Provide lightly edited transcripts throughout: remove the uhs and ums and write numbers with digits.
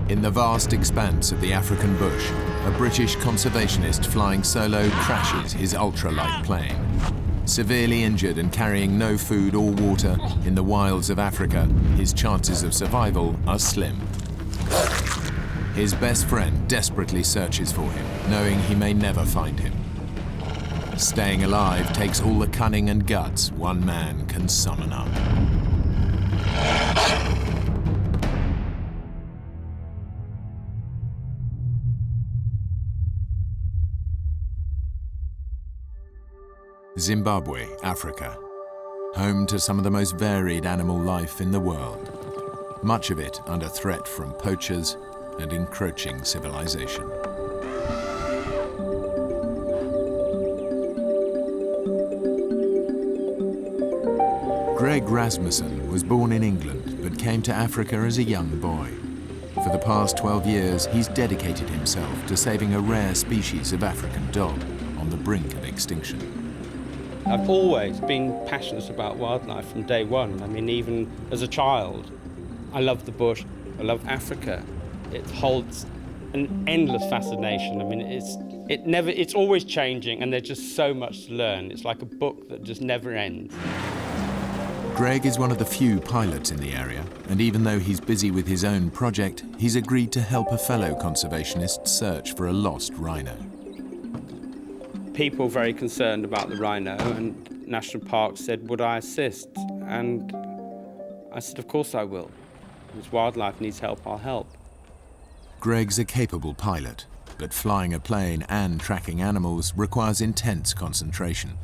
In the vast expanse of the African bush, a British conservationist flying solo crashes his ultralight plane. Severely injured and carrying no food or water in the wilds of Africa, his chances of survival are slim. His best friend desperately searches for him, knowing he may never find him. Staying alive takes all the cunning and guts one man can summon up. Zimbabwe, Africa, home to some of the most varied animal life in the world, much of it under threat from poachers and encroaching civilization. Greg Rasmussen was born in England but came to Africa as a young boy. For the past 12 years, he's dedicated himself to saving a rare species of African dog on the brink of extinction. I've always been passionate about wildlife from day one. I mean, even as a child, I love the bush, I love Africa. It holds an endless fascination. I mean, it's always changing, and there's just so much to learn. It's like a book that just never ends. Greg is one of the few pilots in the area, and even though he's busy with his own project, he's agreed to help a fellow conservationist search for a lost rhino. People very concerned about the rhino, and National Park said, would I assist? And I said, of course I will. If wildlife needs help, I'll help. Greg's a capable pilot, but flying a plane and tracking animals requires intense concentration,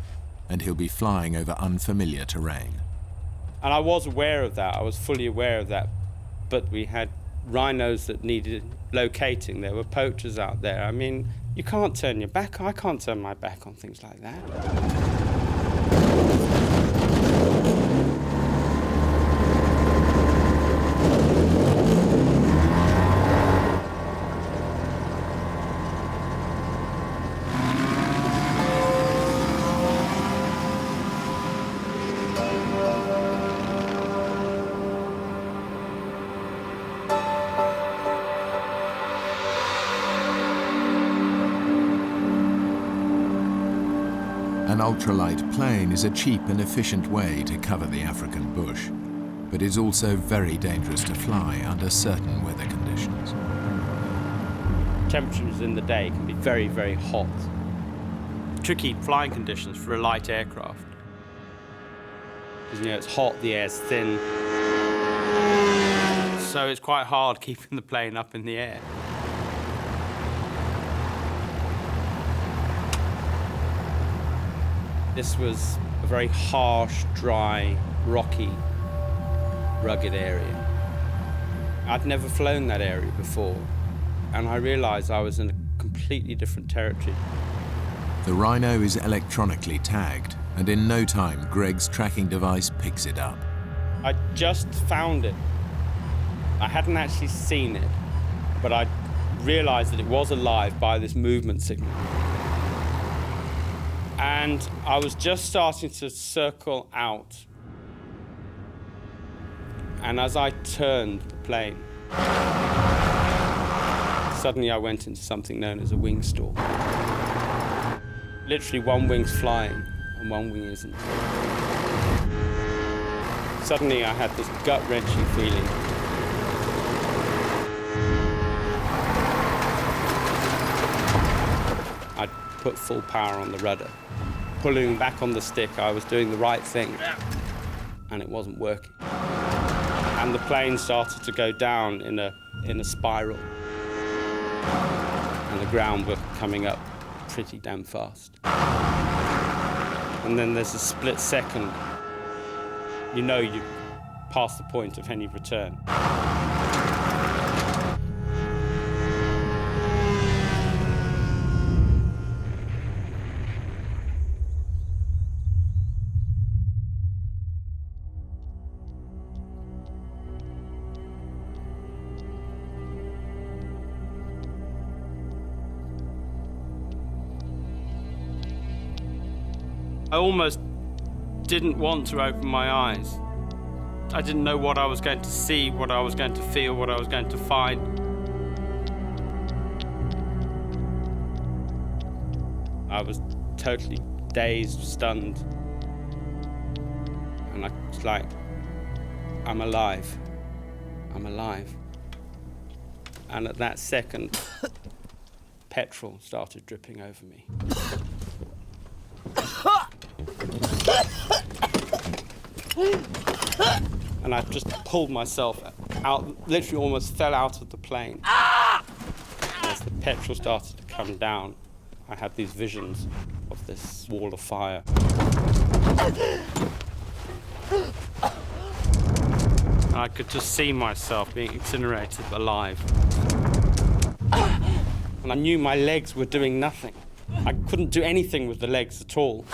and he'll be flying over unfamiliar terrain. And I was aware of that, I was fully aware of that, but we had rhinos that needed locating. There were poachers out there. I mean, you can't turn your back. I can't turn my back on things like that. An ultralight plane is a cheap and efficient way to cover the African bush, but is also very dangerous to fly under certain weather conditions. Temperatures in the day can be very, very hot. Tricky flying conditions for a light aircraft. Because, it's hot, the air's thin. So it's quite hard keeping the plane up in the air. This was a very harsh, dry, rocky, rugged area. I'd never flown that area before, and I realized I was in a completely different territory. The rhino is electronically tagged, and in no time, Greg's tracking device picks it up. I just found it. I hadn't actually seen it, but I realized that it was alive by this movement signal. And I was just starting to circle out. And as I turned the plane, suddenly I went into something known as a wing stall. Literally, one wing's flying and one wing isn't. Suddenly I had this gut-wrenching feeling. I'd put full power on the rudder. Pulling back on the stick, I was doing the right thing, and it wasn't working. And the plane started to go down in a spiral, and the ground was coming up pretty damn fast. And then there's a split second. You know you've passed the point of any return. I almost didn't want to open my eyes. I didn't know what I was going to see, what I was going to feel, what I was going to find. I was totally dazed, stunned. And I was like, I'm alive. I'm alive. And at that second, petrol started dripping over me. And I just pulled myself out, literally almost fell out of the plane. As the petrol started to come down, I had these visions of this wall of fire. And I could just see myself being incinerated alive. And I knew my legs were doing nothing. I couldn't do anything with the legs at all,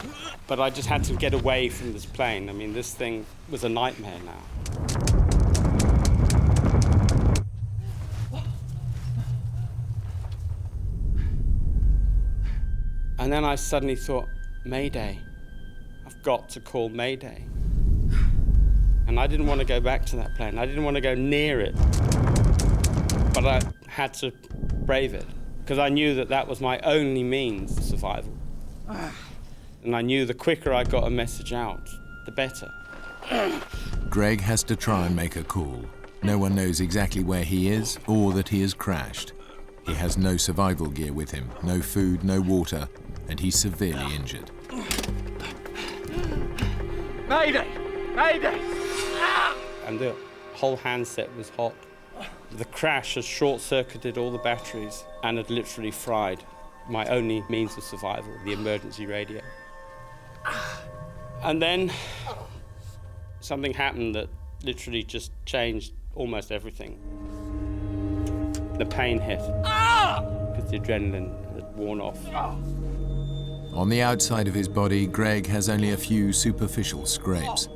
but I just had to get away from this plane. I mean, this thing was a nightmare now. And then I suddenly thought, Mayday. I've got to call Mayday. And I didn't want to go back to that plane. I didn't want to go near it. But I had to brave it, because I knew that that was my only means of survival. And I knew the quicker I got a message out, the better. Greg has to try and make a call. No one knows exactly where he is or that he has crashed. He has no survival gear with him, no food, no water, and he's severely injured. Mayday! Mayday! And the whole handset was hot. The crash had short-circuited all the batteries and had literally fried my only means of survival, the emergency radio. And then something happened that literally just changed almost everything. The pain hit, because the adrenaline had worn off. On the outside of his body, Greg has only a few superficial scrapes,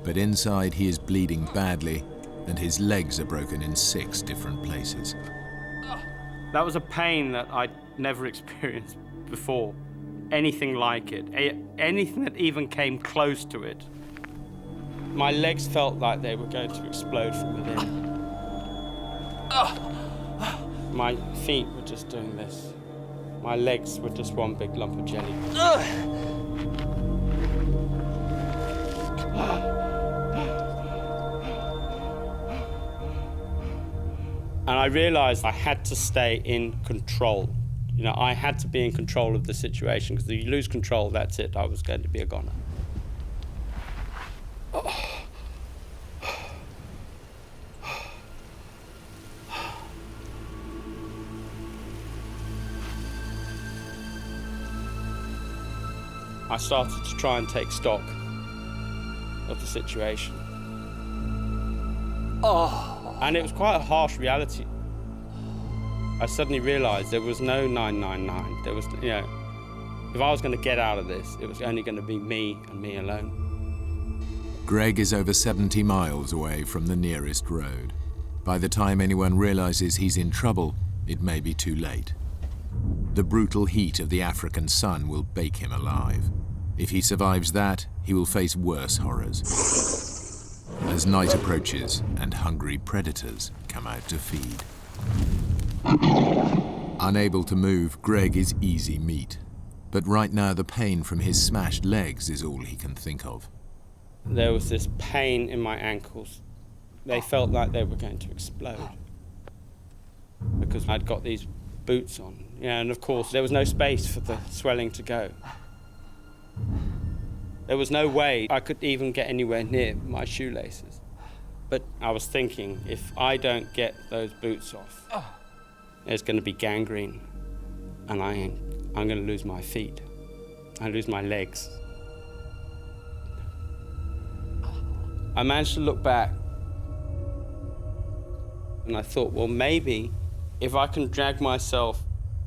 but inside he is bleeding badly, and his legs are broken in 6 different places. That was a pain that I'd never experienced before. Anything like it, anything that even came close to it. My legs felt like they were going to explode from within. My feet were just doing this. My legs were just one big lump of jelly. And I realized I had to stay in control. You know, I had to be in control of the situation, because if you lose control, that's it. I was going to be a goner. I started to try and take stock of the situation. And it was quite a harsh reality. I suddenly realized there was no 999. There was, you know, if I was going to get out of this, it was only going to be me and me alone. Greg is over 70 miles away from the nearest road. By the time anyone realizes he's in trouble, it may be too late. The brutal heat of the African sun will bake him alive. If he survives that, he will face worse horrors. As night approaches and hungry predators come out to feed. Unable to move, Greg is easy meat. But right now the pain from his smashed legs is all he can think of. There was this pain in my ankles. They felt like they were going to explode, because I'd got these boots on. Yeah, and of course there was no space for the swelling to go. There was no way I could even get anywhere near my shoelaces. But I was thinking, if I don't get those boots off, there's going to be gangrene, and I'm going to lose my feet. I lose my legs. I managed to look back, and I thought, well, maybe if I can drag myself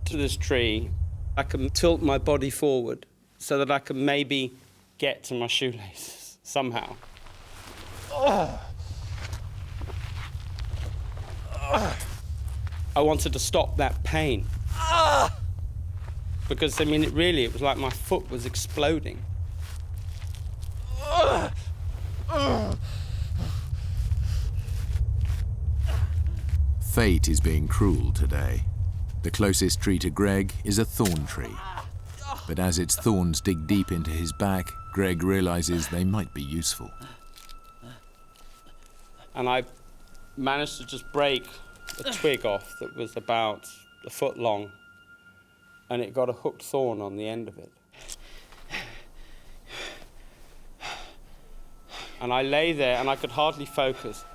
to this tree, I can tilt my body forward so that I can maybe get to my shoelaces somehow. I wanted to stop that pain. Because, I mean, it was like my foot was exploding. Fate is being cruel today. The closest tree to Greg is a thorn tree. But as its thorns dig deep into his back, Greg realizes they might be useful. And I managed to just break a twig off that was about a foot long, and it got a hooked thorn on the end of it. And I lay there and I could hardly focus.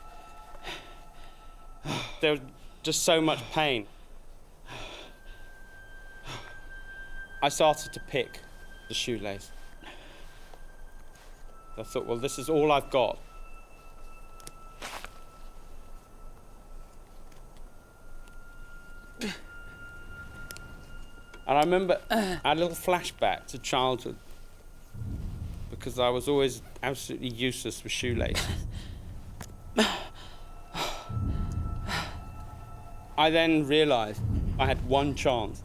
There was just so much pain. I started to pick the shoelace. I thought, well, this is all I've got. And I remember I had a little flashback to childhood, because I was always absolutely useless with shoelaces. I then realised I had one chance.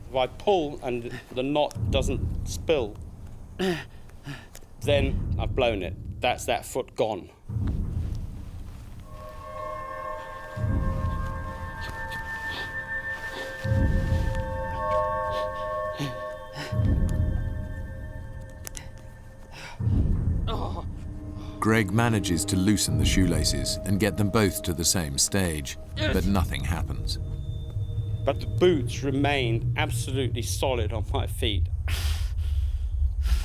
If I pull and the knot doesn't spill, then I've blown it. That's that foot gone. Greg manages to loosen the shoelaces and get them both to the same stage, but nothing happens. But the boots remained absolutely solid on my feet.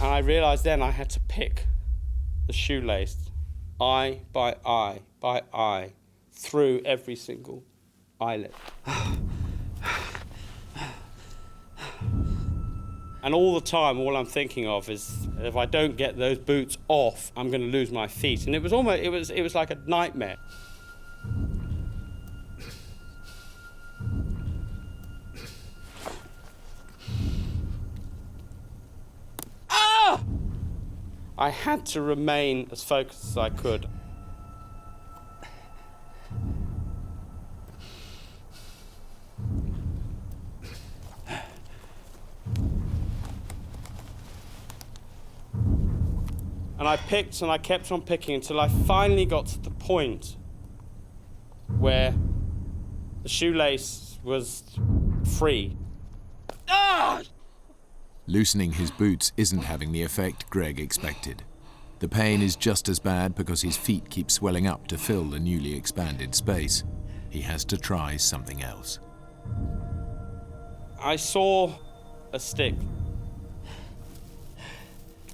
And I realised then I had to pick the shoelace eye by eye through every single eyelid. And all the time, all I'm thinking of is, if I don't get those boots off, I'm going to lose my feet. And it was almost, it was like a nightmare. I had to remain as focused as I could. And I picked and I kept on picking until I finally got to the point where the shoelace was free. Ah! Loosening his boots isn't having the effect Greg expected. The pain is just as bad because his feet keep swelling up to fill the newly expanded space. He has to try something else. I saw a stick.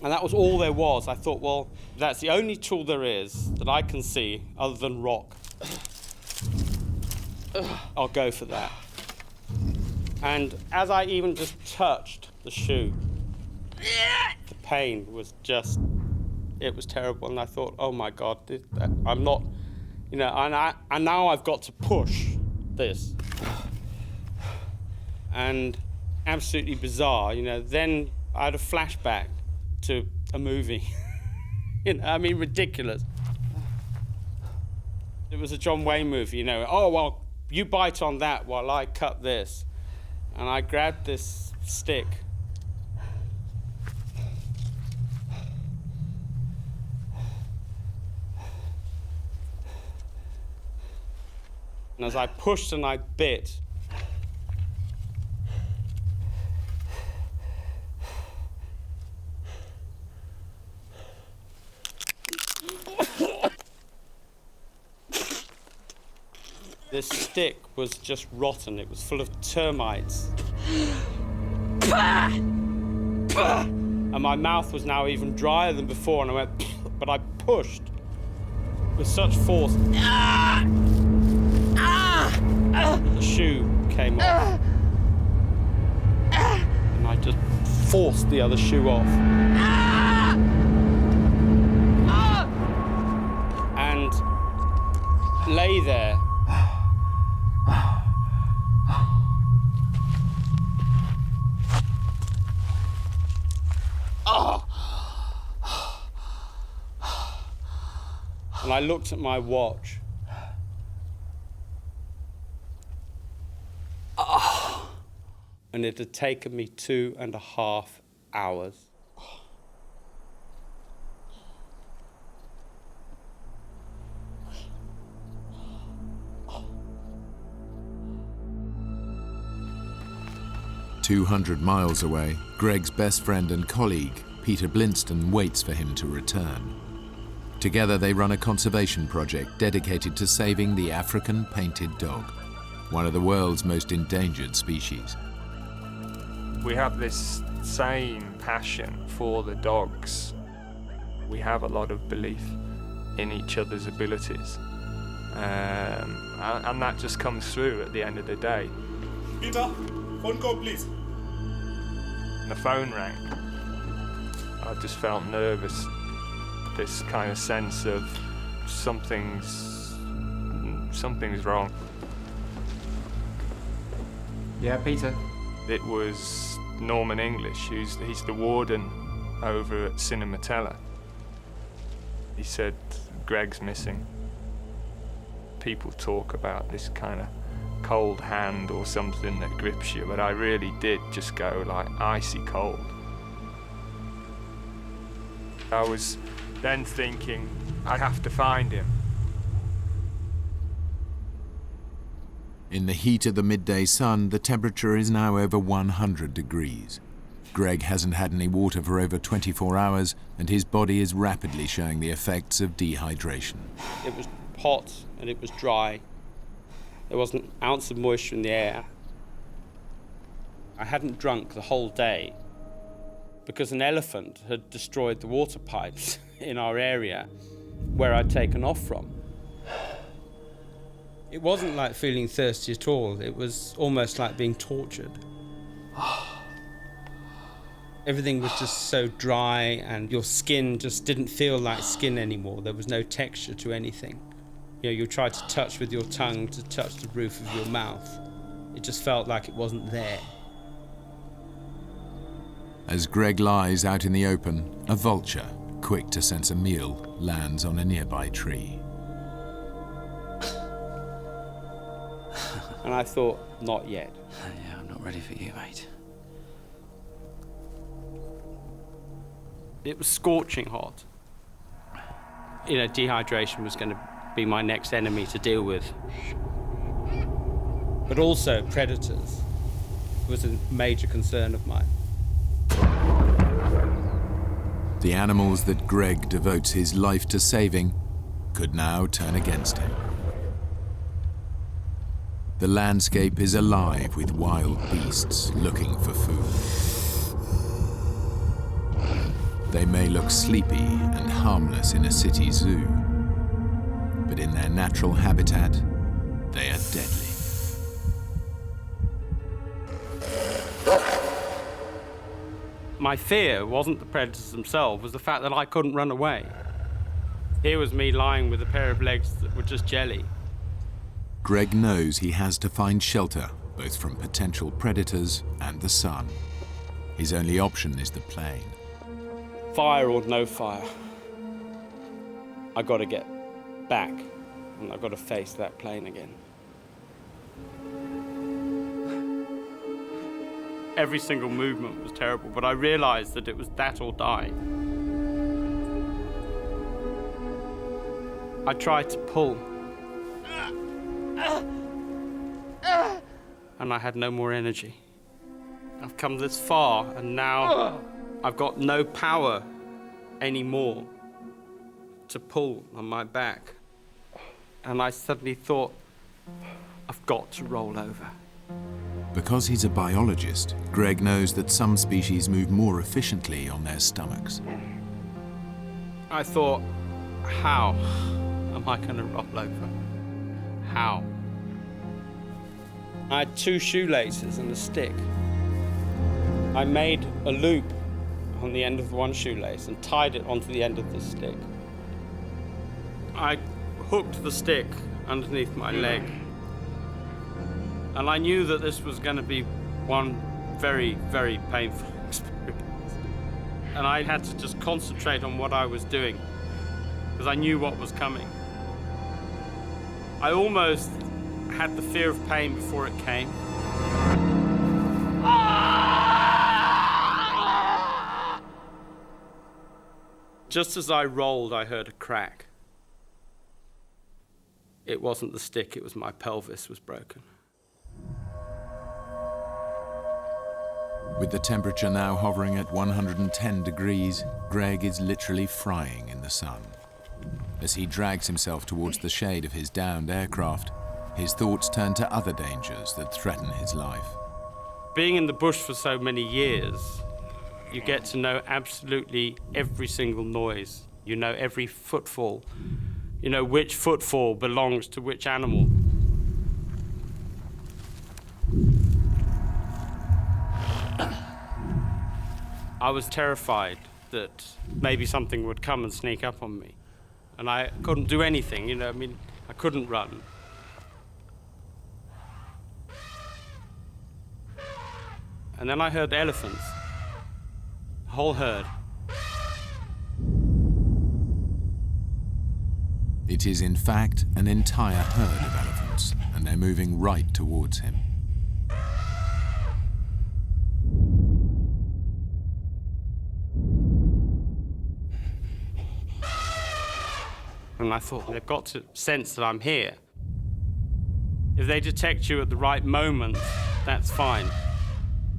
And that was all there was. I thought, well, that's the only tool there is that I can see other than rock. I'll go for that. And as I even just touched the shoe, the pain was just, it was terrible. And I thought, oh my God, I'm not, you know, and now I've got to push this. And absolutely bizarre, you know, then I had a flashback to a movie. You know, I mean, ridiculous. It was a John Wayne movie, you know, oh, well, you bite on that while I cut this. And I grabbed this stick. And as I pushed and I bit, this stick was just rotten. It was full of termites. And my mouth was now even drier than before, and I went, but I pushed with such force. The shoe came off. And I just forced the other shoe off. And lay there. And I looked at my watch. And it had taken me 2.5 hours. 200 miles away, Greg's best friend and colleague, Peter Blinston, waits for him to return. Together they run a conservation project dedicated to saving the African painted dog, one of the world's most endangered species. We have this same passion for the dogs. We have a lot of belief in each other's abilities. And that just comes through at the end of the day. Peter, phone call please. And the phone rang. I just felt nervous. This kind of sense of something's wrong. Yeah, Peter. It was Norman English, he's the warden over at Cinematella. He said, Greg's missing. People talk about this kind of cold hand or something that grips you, but I really did just go like icy cold. I was then thinking, I have to find him. In the heat of the midday sun, the temperature is now over 100 degrees. Greg hasn't had any water for over 24 hours, and his body is rapidly showing the effects of dehydration. It was hot and it was dry. There wasn't an ounce of moisture in the air. I hadn't drunk the whole day because an elephant had destroyed the water pipes in our area where I'd taken off from. It wasn't like feeling thirsty at all. It was almost like being tortured. Everything was just so dry and your skin just didn't feel like skin anymore. There was no texture to anything. You know, you try to touch with your tongue to touch the roof of your mouth. It just felt like it wasn't there. As Greg lies out in the open, a vulture, quick to sense a meal, lands on a nearby tree. And I thought, not yet. Yeah, I'm not ready for you, mate. It was scorching hot. You know, dehydration was going to be my next enemy to deal with. But also predators was a major concern of mine. The animals that Greg devotes his life to saving could now turn against him. The landscape is alive with wild beasts looking for food. They may look sleepy and harmless in a city zoo, but in their natural habitat, they are deadly. My fear wasn't the predators themselves, it was the fact that I couldn't run away. Here was me lying with a pair of legs that were just jelly. Greg knows he has to find shelter, both from potential predators and the sun. His only option is the plane. Fire or no fire, I got to get back and I've got to face that plane again. Every single movement was terrible, but I realized that it was that or die. I tried to pull, and I had no more energy. I've come this far, and now I've got no power anymore to pull on my back. And I suddenly thought, I've got to roll over. Because he's a biologist, Greg knows that some species move more efficiently on their stomachs. I thought, how am I going to roll over? How? I had 2 shoelaces and a stick. I made a loop on the end of one shoelace and tied it onto the end of the stick. I hooked the stick underneath my leg. And I knew that this was going to be one very, very painful experience. And I had to just concentrate on what I was doing, because I knew what was coming. I almost had the fear of pain before it came. Just as I rolled, I heard a crack. It wasn't the stick, it was my pelvis was broken. With the temperature now hovering at 110 degrees, Greg is literally frying in the sun. As he drags himself towards the shade of his downed aircraft, his thoughts turn to other dangers that threaten his life. Being in the bush for so many years, you get to know absolutely every single noise. You know every footfall. You know which footfall belongs to which animal. I was terrified that maybe something would come and sneak up on me. And I couldn't do anything, I couldn't run. And then I heard elephants, a whole herd. It is in fact an entire herd of elephants, and they're moving right towards him. And I thought, they've got to sense that I'm here. If they detect you at the right moment, that's fine.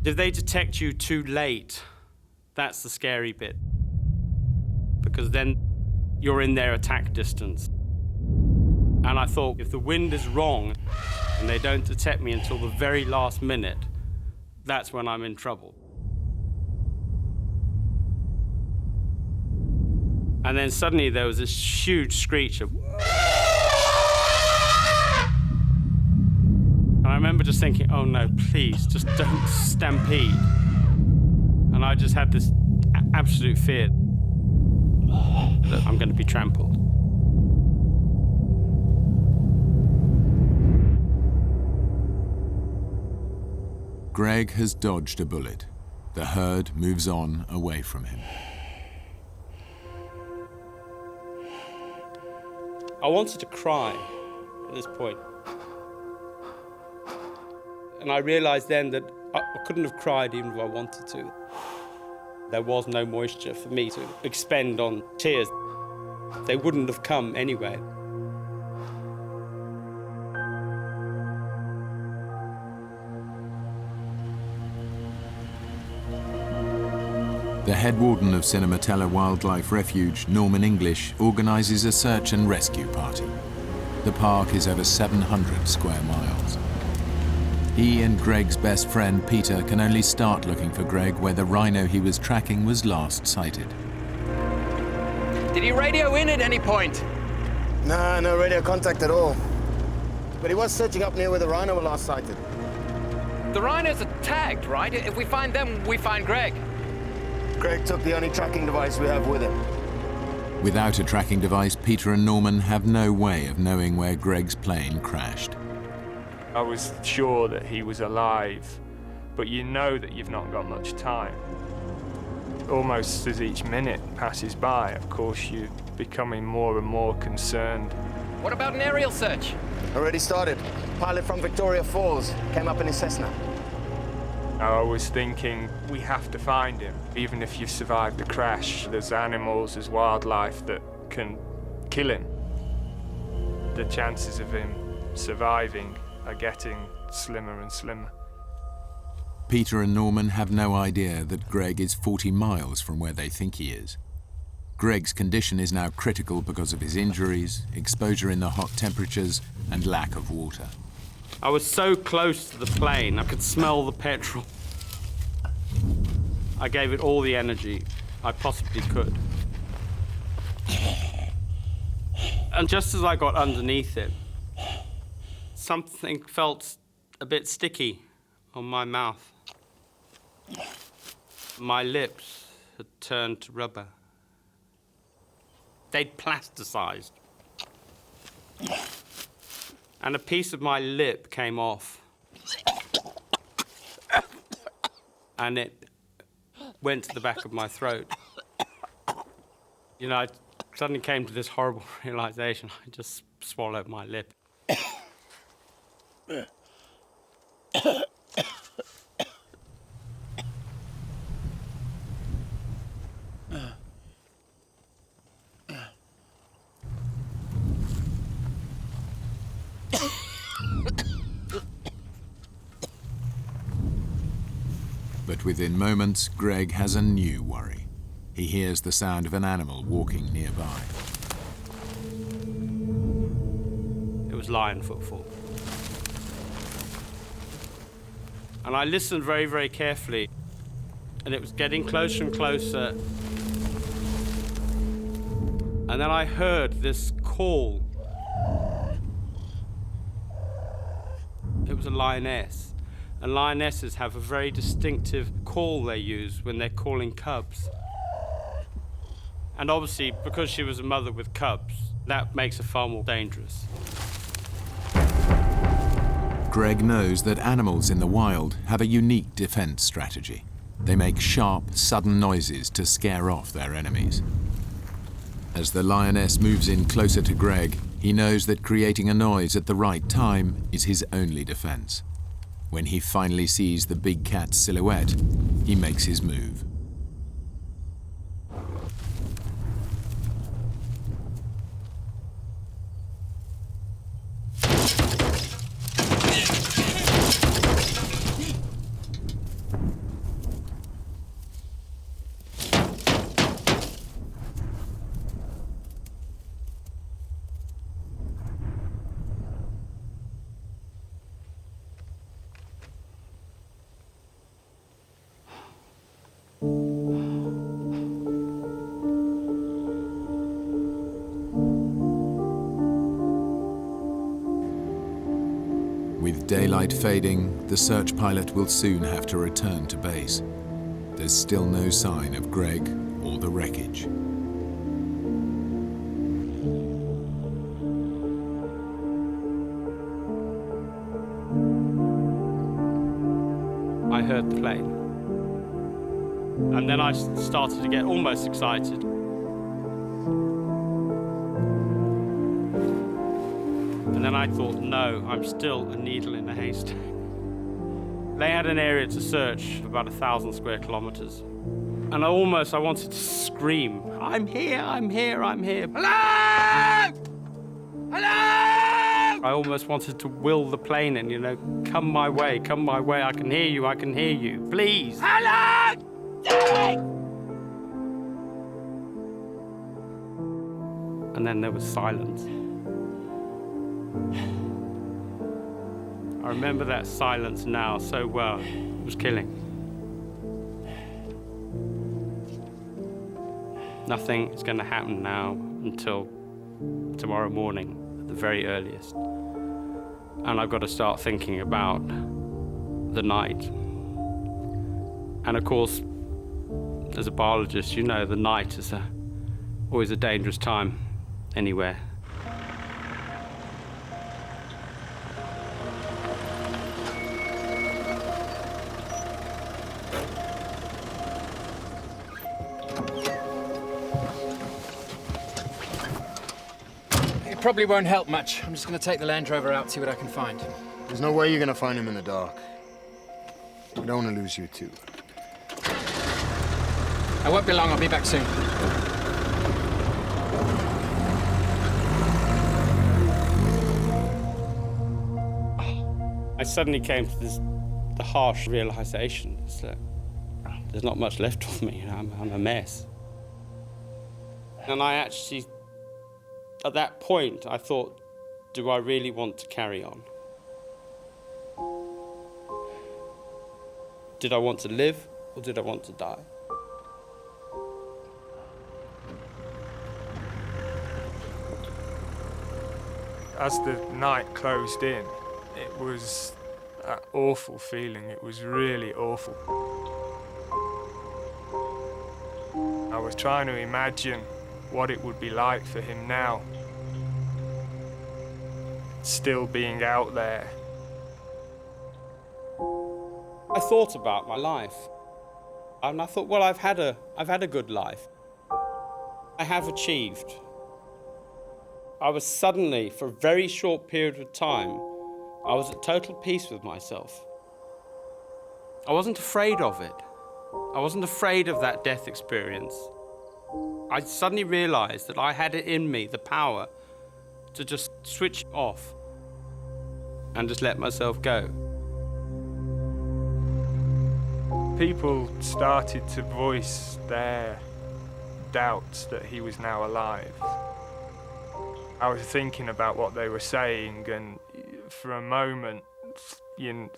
If they detect you too late, that's the scary bit. Because then you're in their attack distance. And I thought, if the wind is wrong and they don't detect me until the very last minute, that's when I'm in trouble. And then suddenly there was this huge screech of... And I remember just thinking, oh no, please, just don't stampede. And I just had this absolute fear that I'm going to be trampled. Greg has dodged a bullet. The herd moves on away from him. I wanted to cry at this point. And I realized then that I couldn't have cried even if I wanted to. There was no moisture for me to expend on tears. They wouldn't have come anyway. The head warden of Cinematella Wildlife Refuge, Norman English, organises a search and rescue party. The park is over 700 square miles. He and Greg's best friend Peter can only start looking for Greg where the rhino he was tracking was last sighted. Did he radio in at any point? Nah, no radio contact at all. But he was searching up near where the rhino were last sighted. The rhinos are tagged, right? If we find them, we find Greg. Greg took the only tracking device we have with him. Without a tracking device, Peter and Norman have no way of knowing where Greg's plane crashed. I was sure that he was alive, but you know that you've not got much time. Almost as each minute passes by, of course, you're becoming more and more concerned. What about an aerial search? Already started. Pilot from Victoria Falls came up in his Cessna. I was thinking, we have to find him. Even if you've survived the crash, there's animals, there's wildlife that can kill him. The chances of him surviving are getting slimmer and slimmer. Peter and Norman have no idea that Greg is 40 miles from where they think he is. Greg's condition is now critical because of his injuries, exposure in the hot temperatures, and lack of water. I was so close to the plane, I could smell the petrol. I gave it all the energy I possibly could. And just as I got underneath it, something felt a bit sticky on my mouth. My lips had turned to rubber. They'd plasticized. And a piece of my lip came off. And it went to the back of my throat. I suddenly came to this horrible realization. I just swallowed my lip. But But within moments, Greg has a new worry. He hears the sound of an animal walking nearby. It was lion footfall. And I listened very, very carefully, and it was getting closer and closer. And then I heard this call. It was a lioness. And lionesses have a very distinctive call they use when they're calling cubs. And obviously, because she was a mother with cubs, that makes her far more dangerous. Greg knows that animals in the wild have a unique defense strategy. They make sharp, sudden noises to scare off their enemies. As the lioness moves in closer to Greg, he knows that creating a noise at the right time is his only defense. When he finally sees the big cat's silhouette, he makes his move. With daylight fading, the search pilot will soon have to return to base. There's still no sign of Greg or the wreckage. I heard the plane. And then I started to get almost excited. And then I thought, no, I'm still a needle in a haystack. They had an area to search of about 1,000 square kilometers. And I wanted to scream, I'm here, I'm here, I'm here. Hello! Hello! I almost wanted to will the plane in, come my way, I can hear you, please. Hello! And then there was silence. I remember that silence now so well. It was killing. Nothing is going to happen now until tomorrow morning, at the very earliest. And I've got to start thinking about the night. And of course, as a biologist, the night is always a dangerous time anywhere. It probably won't help much. I'm just going to take the Land Rover out, see what I can find. There's no way you're gonna find him in the dark. We don't want to lose you too. I won't be long. I'll be back soon. I suddenly came to the harsh realization that there's not much left of me. I'm a mess. And I actually, at that point, I thought, do I really want to carry on? Did I want to live, or did I want to die? As the night closed in, it was that awful feeling. It was really awful. I was trying to imagine what it would be like for him now, still being out there. I thought about my life, and I thought, well, I've had a good life. I have achieved. I was suddenly, for a very short period of time, I was at total peace with myself. I wasn't afraid of it. I wasn't afraid of that death experience. I suddenly realized that I had it in me, the power to just switch off and just let myself go. People started to voice their doubts that he was now alive. I was thinking about what they were saying, and for a moment,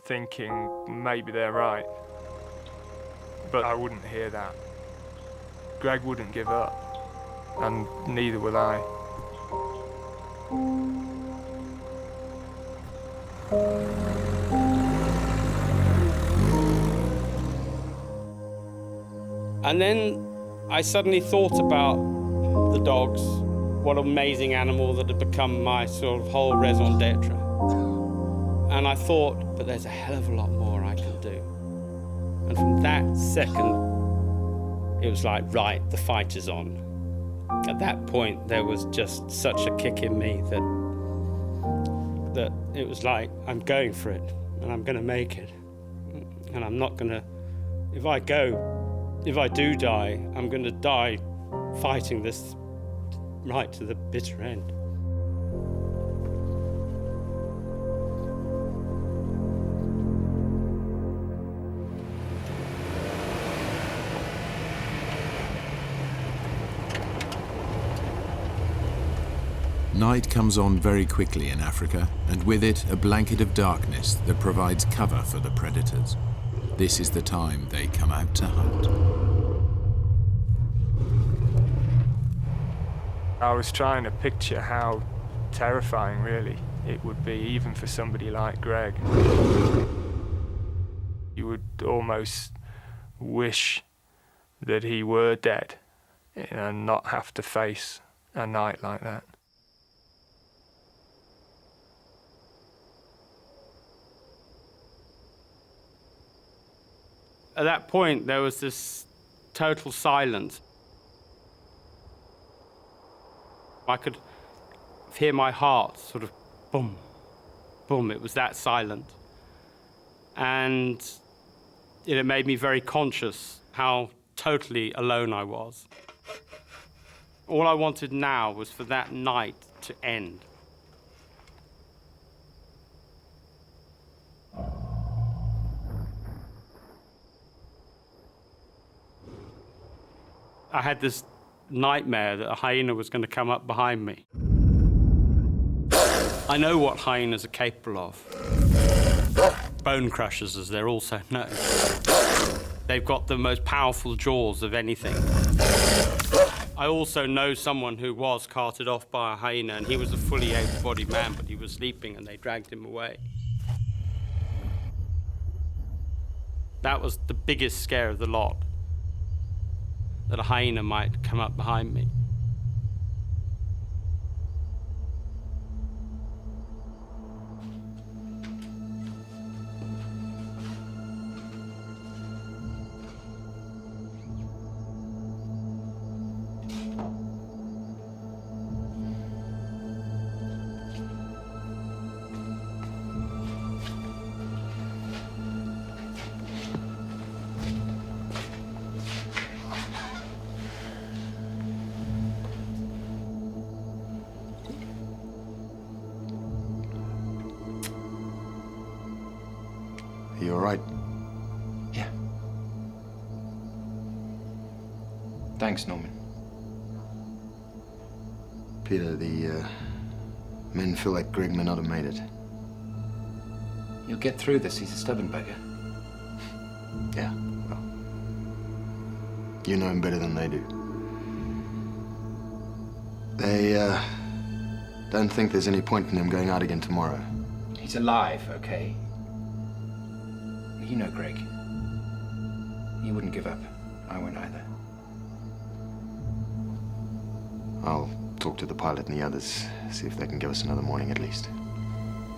thinking maybe they're right. But I wouldn't hear that. Greg wouldn't give up, and neither will I. And then I suddenly thought about the dogs, what amazing animal that had become my sort of whole raison d'etre. And I thought, but there's a hell of a lot more I can do. And from that second, it was like, right, the fight is on. At that point, there was just such a kick in me that it was like, I'm going for it, and I'm going to make it. And I'm not going to, if I do die, I'm going to die fighting this right to the bitter end. Night comes on very quickly in Africa, and with it a blanket of darkness that provides cover for the predators. This is the time they come out to hunt. I was trying to picture how terrifying, really, it would be, even for somebody like Greg. You would almost wish that he were dead and not have to face a night like that. At that point, there was this total silence. I could hear my heart sort of boom, boom. It was that silent. And it made me very conscious how totally alone I was. All I wanted now was for that night to end. I had this nightmare that a hyena was going to come up behind me. I know what hyenas are capable of. Bone crushers, as they're also known. They've got the most powerful jaws of anything. I also know someone who was carted off by a hyena, and he was a fully able-bodied man, but he was sleeping and they dragged him away. That was the biggest scare of the lot, that a hyena might come up behind me. Are you all right? Yeah. Thanks, Norman. Peter, the men feel like Greg may not have made it. You'll get through this. He's a stubborn bugger. Yeah, well, you know him better than they do. They, don't think there's any point in him going out again tomorrow. He's alive, okay? You know Greg. He wouldn't give up. I won't either. I'll talk to the pilot and the others, see if they can give us another morning at least.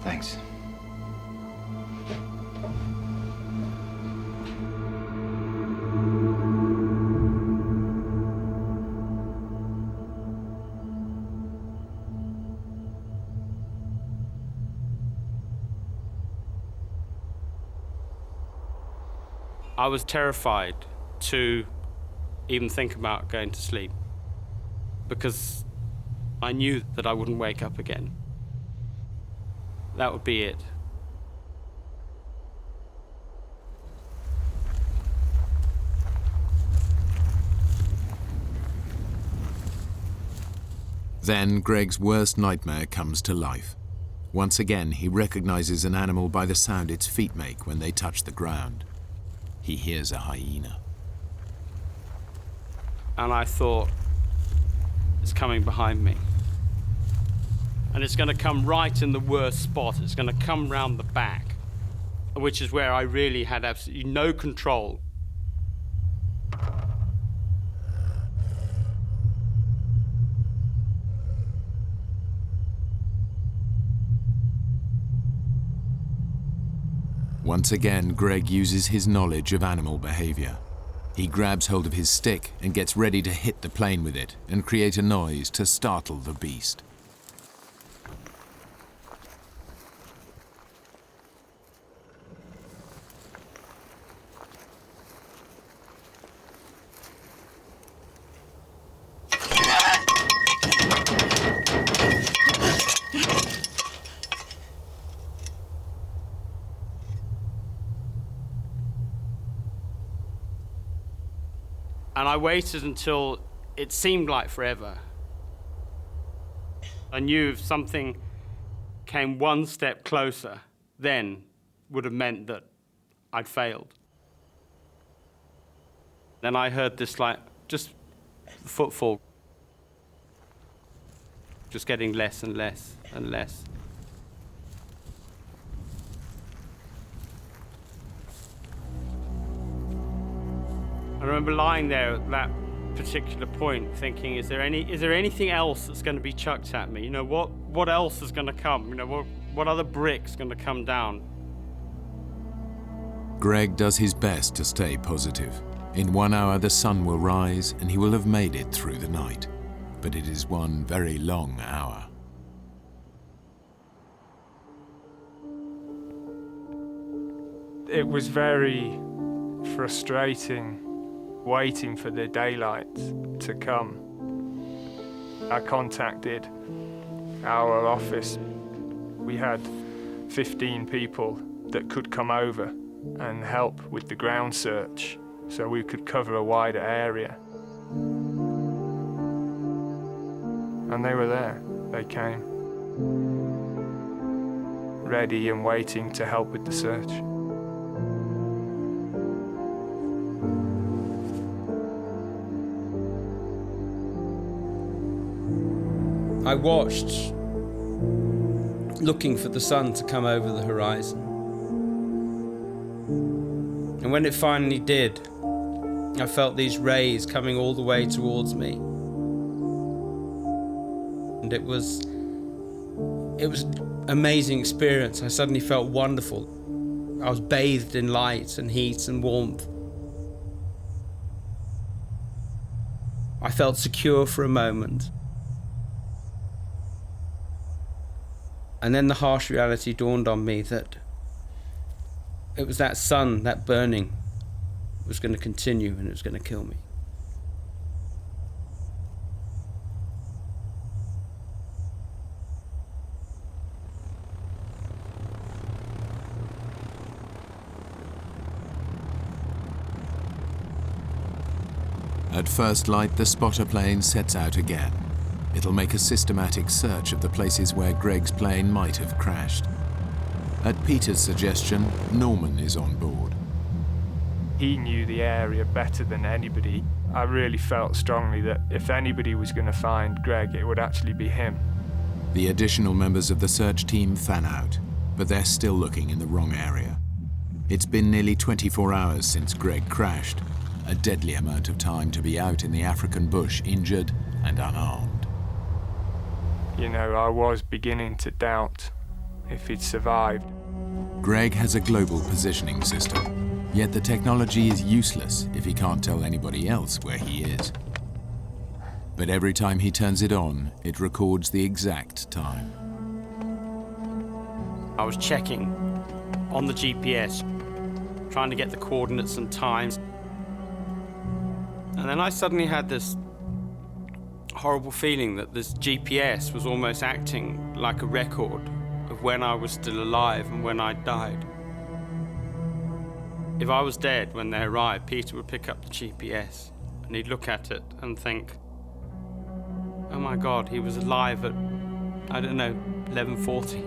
Thanks. I was terrified to even think about going to sleep because I knew that I wouldn't wake up again. That would be it. Then Greg's worst nightmare comes to life. Once again, he recognizes an animal by the sound its feet make when they touch the ground. He hears a hyena. And I thought, it's coming behind me. And it's going to come right in the worst spot. It's going to come round the back, which is where I really had absolutely no control. Once again, Greg uses his knowledge of animal behavior. He grabs hold of his stick and gets ready to hit the plane with it and create a noise to startle the beast. And I waited until it seemed like forever. I knew if something came one step closer, then would have meant that I'd failed. Then I heard this, like, just footfall, just getting less and less and less. I remember lying there at that particular point thinking, is there anything else that's going to be chucked at me? You know, what else is going to come? You know, what other brick's going to come down? Greg does his best to stay positive. In 1 hour, the sun will rise and he will have made it through the night. But it is one very long hour. It was very frustrating waiting for the daylight to come. I contacted our office. We had 15 people that could come over and help with the ground search so we could cover a wider area. And they were there. They came, ready and waiting to help with the search. I watched, looking for the sun to come over the horizon. And when it finally did, I felt these rays coming all the way towards me. And it was an amazing experience. I suddenly felt wonderful. I was bathed in light and heat and warmth. I felt secure for a moment. And then the harsh reality dawned on me that it was that sun, that burning, was going to continue and it was going to kill me. At first light, the spotter plane sets out again. It'll make a systematic search of the places where Greg's plane might have crashed. At Peter's suggestion, Norman is on board. He knew the area better than anybody. I really felt strongly that if anybody was going to find Greg, it would actually be him. The additional members of the search team fan out, but they're still looking in the wrong area. It's been nearly 24 hours since Greg crashed, a deadly amount of time to be out in the African bush injured and unarmed. You know, I was beginning to doubt if he'd survived. Greg has a global positioning system, yet the technology is useless if he can't tell anybody else where he is. But every time he turns it on, it records the exact time. I was checking on the GPS, trying to get the coordinates and times. And then I suddenly had this horrible feeling that this GPS was almost acting like a record of when I was still alive and when I died. If I was dead when they arrived, Peter would pick up the GPS and he'd look at it and think, oh my God, he was alive at, I don't know, 11:40.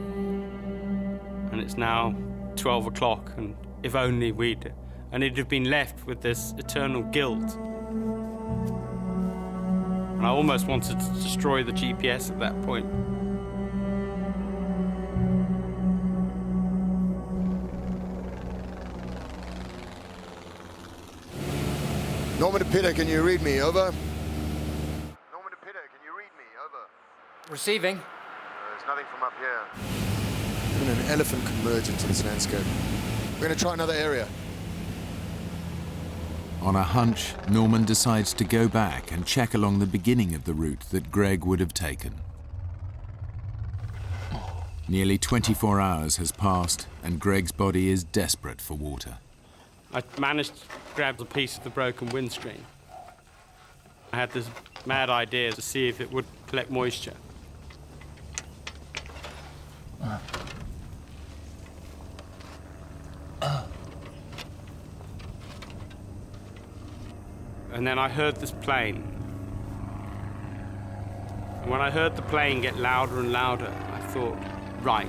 And it's now 12 o'clock, and if only we'd... And he'd have been left with this eternal guilt. And I almost wanted to destroy the GPS at that point. Norman to Peter, can you read me? Over. Norman to Peter, can you read me? Over. Receiving. There's nothing from up here. Even an elephant can merge into this landscape. We're going to try another area. On a hunch, Norman decides to go back and check along the beginning of the route that Greg would have taken. Nearly 24 hours has passed, and Greg's body is desperate for water. I managed to grab a piece of the broken windscreen. I had this mad idea to see if it would collect moisture. And then I heard this plane. And when I heard the plane get louder and louder, I thought, right.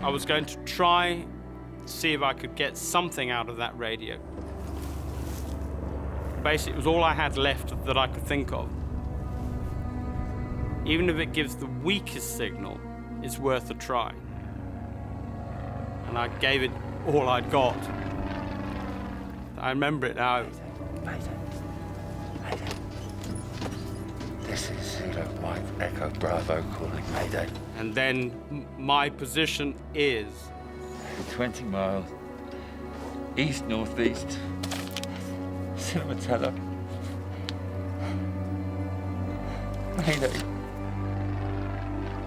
I was going to try to see if I could get something out of that radio. Basically, it was all I had left that I could think of. Even if it gives the weakest signal, it's worth a try. And I gave it all I'd got. I remember it now. Mayday. This is Zulu Mike Echo Bravo calling Mayday. And then my position is 20 miles east-northeast, Cinematella. Mayday.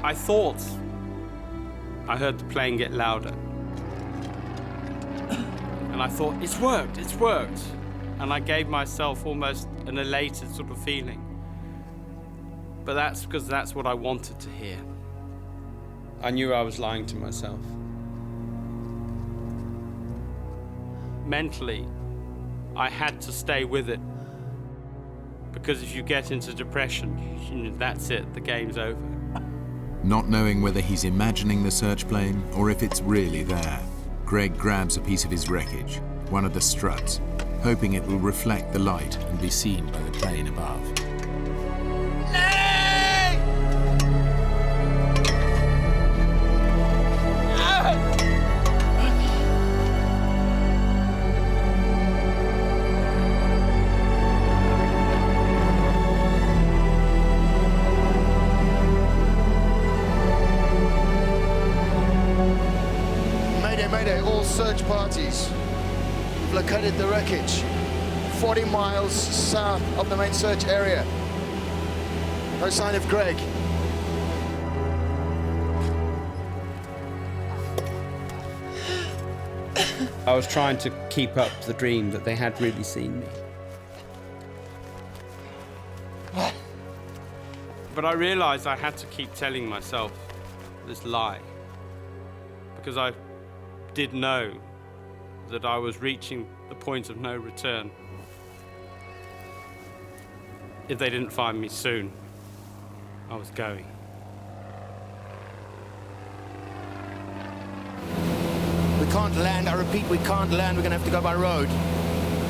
I thought I heard the plane get louder. And I thought, it's worked. And I gave myself almost an elated sort of feeling. But that's because that's what I wanted to hear. I knew I was lying to myself. Mentally, I had to stay with it. Because if you get into depression, that's it, the game's over. Not knowing whether he's imagining the search plane or if it's really there, Greg grabs a piece of his wreckage, one of the struts, hoping it will reflect the light and be seen by the plane above. Mayday, all search parties. We've located the wreckage 40 miles south of the main search area. No sign of Greg. I was trying to keep up the dream that they had really seen me. But I realized I had to keep telling myself this lie. Because I did know that I was reaching the point of no return. If they didn't find me soon, I was going. We can't land. I repeat, we can't land. We're going to have to go by road.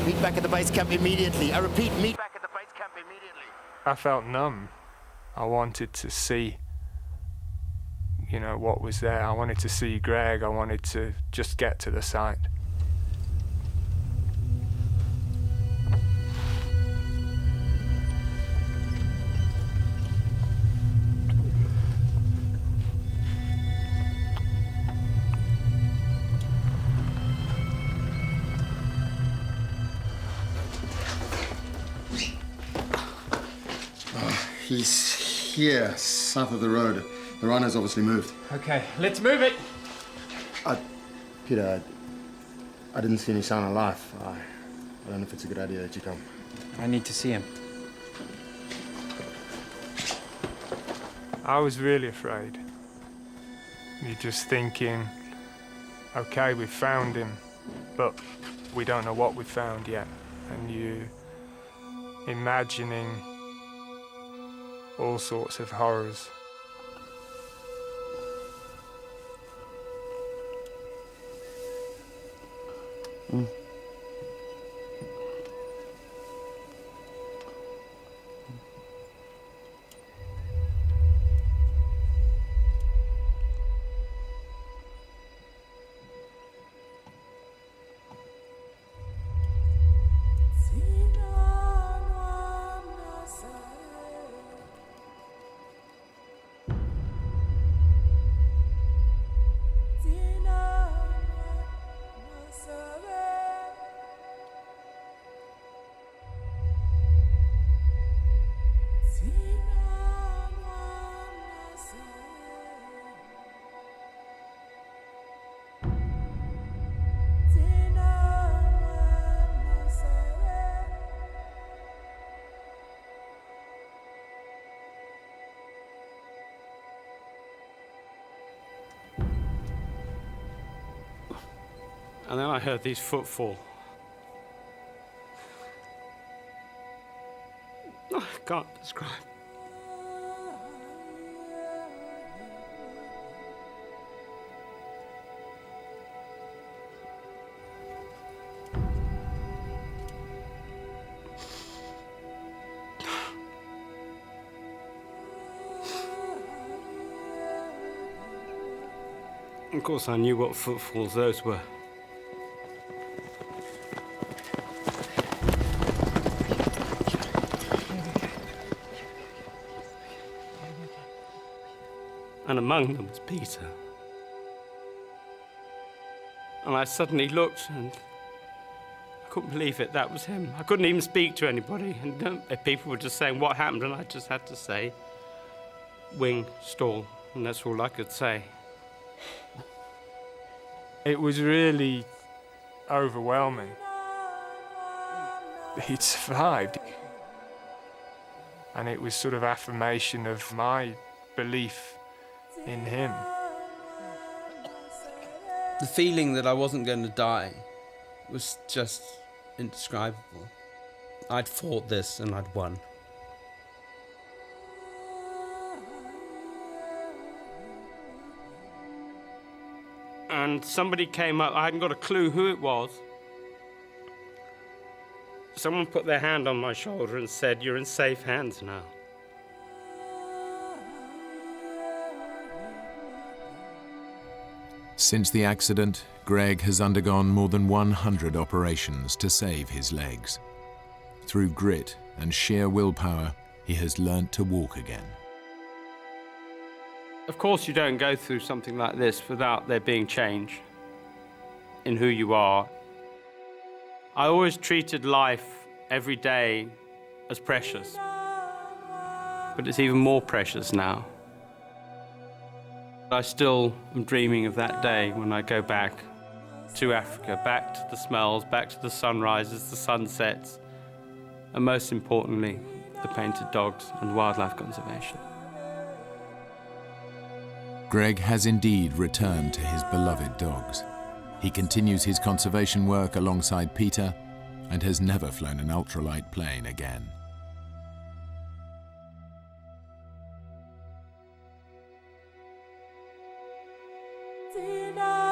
Meet back at the base camp immediately. I repeat, meet back at the base camp immediately. I felt numb. I wanted to see, what was there. I wanted to see Greg. I wanted to just get to the site. He's here, south of the road. The rhino's obviously moved. Okay, let's move it. Peter, I didn't see any sign of life. I don't know if it's a good idea that you come. I need to see him. I was really afraid. You're just thinking, okay, we've found him, but we don't know what we've found yet. And you imagining all sorts of horrors. And then I heard these footfall. I can't describe. Of course, I knew what footfalls those were. And among them was Peter. And I suddenly looked and I couldn't believe it, that was him. I couldn't even speak to anybody. And people were just saying, what happened? And I just had to say, wing, stall. And that's all I could say. It was really overwhelming. He'd survived. And it was sort of affirmation of my belief in him. The feeling that I wasn't going to die was just indescribable. I'd fought this and I'd won. And somebody came up, I hadn't got a clue who it was. Someone put their hand on my shoulder and said, "You're in safe hands now." Since the accident, Greg has undergone more than 100 operations to save his legs. Through grit and sheer willpower, he has learnt to walk again. Of course, you don't go through something like this without there being change in who you are. I always treated life every day as precious, but it's even more precious now. I still am dreaming of that day when I go back to Africa, back to the smells, back to the sunrises, the sunsets, and most importantly, the painted dogs and wildlife conservation. Greg has indeed returned to his beloved dogs. He continues his conservation work alongside Peter and has never flown an ultralight plane again. Tina.